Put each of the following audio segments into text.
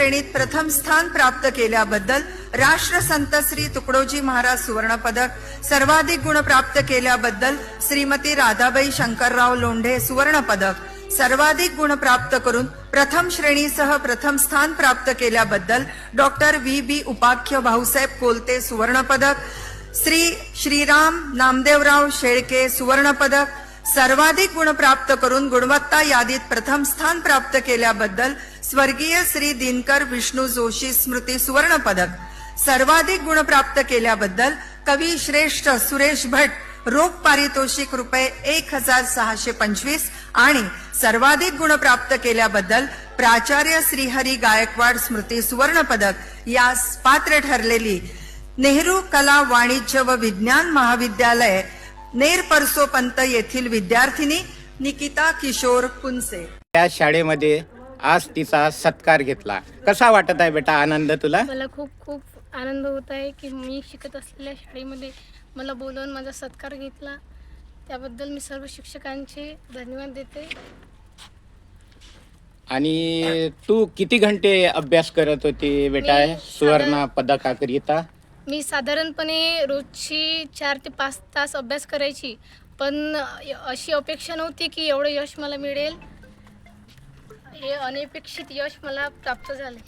श्रेणीत प्रथम स्थान प्राप्त केल्याबद्दल राष्ट्रसंत श्री तुकडोजी महाराज सुवर्ण पदक, सर्वाधिक गुण प्राप्त केल्याबद्दल श्रीमती राधाबाई शंकरराव लोंढे सुवर्ण पदक, सर्वाधिक गुण प्राप्त करून प्रथम श्रेणीसह प्रथम स्थान प्राप्त केल्याबद्दल डॉक्टर व्ही उपाख्य भाऊसाहेब कोलते सुवर्ण पदक, श्री श्रीराम नामदेवराव शेळके सुवर्ण पदक, सर्वाधिक गुण प्राप्त करून गुणवत्ता यादीत प्रथम स्थान प्राप्त केल्याबद्दल स्वर्गीय श्री दिनकर विष्णू जोशी स्मृती सुवर्ण पदक, सर्वाधिक गुण प्राप्त केल्याबद्दल कवी श्रेष्ठ सुरेश भट रोख पारितोषिक ₹1625 आणि सर्वाधिक गुण प्राप्त केल्याबद्दल प्राचार्य श्रीहरी गायकवाड स्मृती सुवर्ण पदक यास पात्र ठरलेली नेहरू कला वाणिज्य व विज्ञान महाविद्यालय नेर परसोपंत येथील विद्यार्थिनी निकिता किशोर कुंसे त्या शाळेमध्ये आज तिचा सत्कार घेतला. कसा वाटत आहे बेटा, आनंद तुला? मला खूप खूप आनंद होत आहे की मी शिकत असलेल्या शाळेमध्ये मला बोलवून माझा सत्कार घेतला. त्याबद्दल मी सर्व शिक्षकांचे धन्यवाद देते. आणि तू किती घंटे अभ्यास करत होती बेटा सुवर्ण पदकाकरिता? मी साधारणपणे रोजची 4 ते 5 तास अभ्यास करायची, पण अशी अपेक्षा नव्हती की एवढं यश मला मिळेल. हे अनपेक्षित यश मला प्राप्त झाले.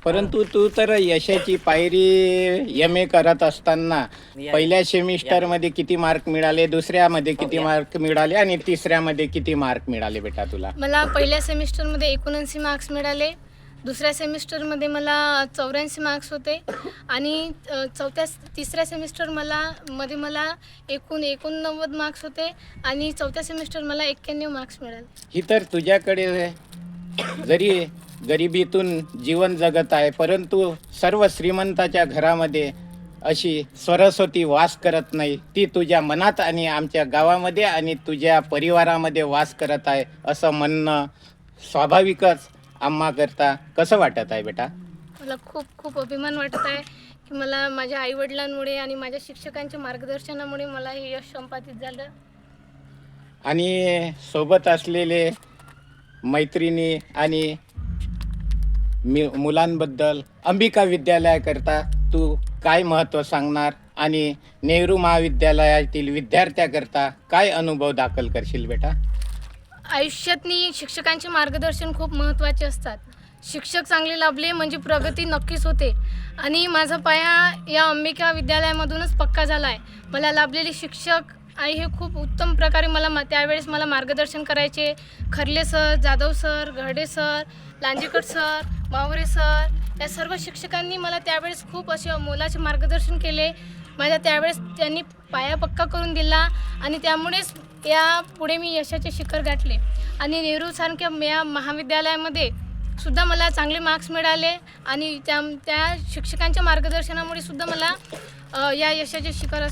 परंतु तू तर यशाची पायरी MA करत असताना पहिल्या सेमिस्टरमध्ये किती मार्क मिळाले, दुसऱ्यामध्ये किती मार्क मिळाले आणि तिसऱ्यामध्ये किती मार्क मिळाले बेटा तुला? मला पहिल्या सेमिस्टरमध्ये 79 मार्क्स मिळाले, दुसऱ्या सेमिस्टरमध्ये मला 84 मार्क्स होते आणि तिसऱ्या सेमिस्टर मला एकूण 89 मार्क्स होते आणि चौथ्या सेमिस्टर मला 91 मार्क्स मिळाले. ही तर तुझ्याकडे जरी गरिबीतून जीवन जगत आहे, परंतु सर्व श्रीमंताच्या घरामध्ये अशी सरस्वती वास करत नाही. ती तुझ्या मनात आणि आमच्या गावामध्ये आणि तुझ्या परिवारामध्ये वास करत आहे असं म्हणणं स्वाभाविकच आम्हा करता. कसं वाटत आहे बेटा? मला खूप खूप अभिमान वाटत आहे की मला माझ्या आईवडिलांमुळे आणि माझ्या शिक्षकांच्या मार्गदर्शनामुळे मला हे यश संपादित झालं. आणि सोबत असलेले मैत्रिणी आणि मुलांबद्दल अंबिका विद्यालयाकरता तू काय महत्त्व सांगणार आणि नेहरू महाविद्यालयातील विद्यार्थ्याकरता काय अनुभव दाखल करशील बेटा? आयुष्यातनी शिक्षकांचे मार्गदर्शन खूप महत्त्वाचे असतात. शिक्षक चांगले लाभले म्हणजे प्रगती नक्कीच होते आणि माझा पाया या अंबिका विद्यालयामधूनच पक्का झाला आहे. मला लाभलेले शिक्षक आणि हे खूप उत्तम प्रकारे त्यावेळेस मला मार्गदर्शन करायचे. Kharle sir, Jadhav sir, Gharde sir, Lanjekar sir, Mavre sir या सर्व शिक्षकांनी मला त्यावेळेस खूप असे मोलाचे मार्गदर्शन केले. माझ्या त्यावेळेस त्यांनी पाया पक्का करून दिला आणि त्यामुळेच या पुढे मी यशाचे शिखर गाठले. आणि नेहरूसारख्या या महाविद्यालयामध्ये सुद्धा मला चांगले मार्क्स मिळाले आणि त्या शिक्षकांच्या मार्गदर्शनामुळे सुद्धा मला या यशाचे शिखर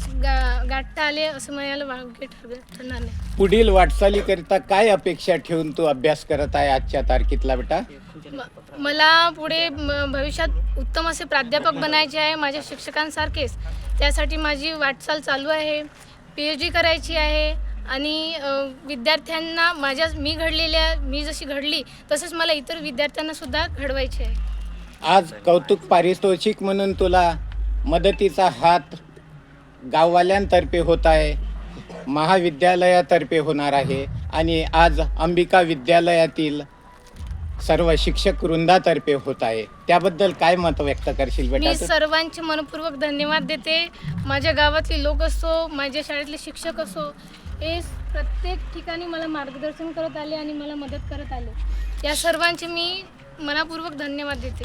गाठता आले असं म्हणायला वावगे ठरणार नाही. पुढील वाटचालीकरिता काय अपेक्षा ठेवून तू अभ्यास करत आहे आजच्या तारखेला बेटा? मला पुढे भविष्यात उत्तम असे प्राध्यापक बनायचे आहे माझ्या शिक्षकांसारखेच. त्यासाठी माझी वाटचाल चालू आहे. PhD करायची आहे आणि विद्यार्थ्यांना मी जशी घडली तसंच मला इतर विद्यार्थ्यांना सुद्धा घडवायचे आहे. आज कौतुक पारितोषिक म्हणून तुला मदतीचा हात गाववाल्यांतर्फे होत आहे, महाविद्यालयातर्फे होणार आहे आणि आज अंबिका विद्यालयातील सर्व शिक्षक वृंदातर्फे होत आहे. त्याबद्दल काय मत व्यक्त करशील बेटा? मी सर्वांचे मनपूर्वक धन्यवाद देते. माझ्या गावातले लोक असो, माझ्या शाळेतले शिक्षक असो, हे प्रत्येक ठिकाणी मला मार्गदर्शन करत आले आणि मला मदत करत आले. या सर्वांचे मी मनपूर्वक धन्यवाद देते.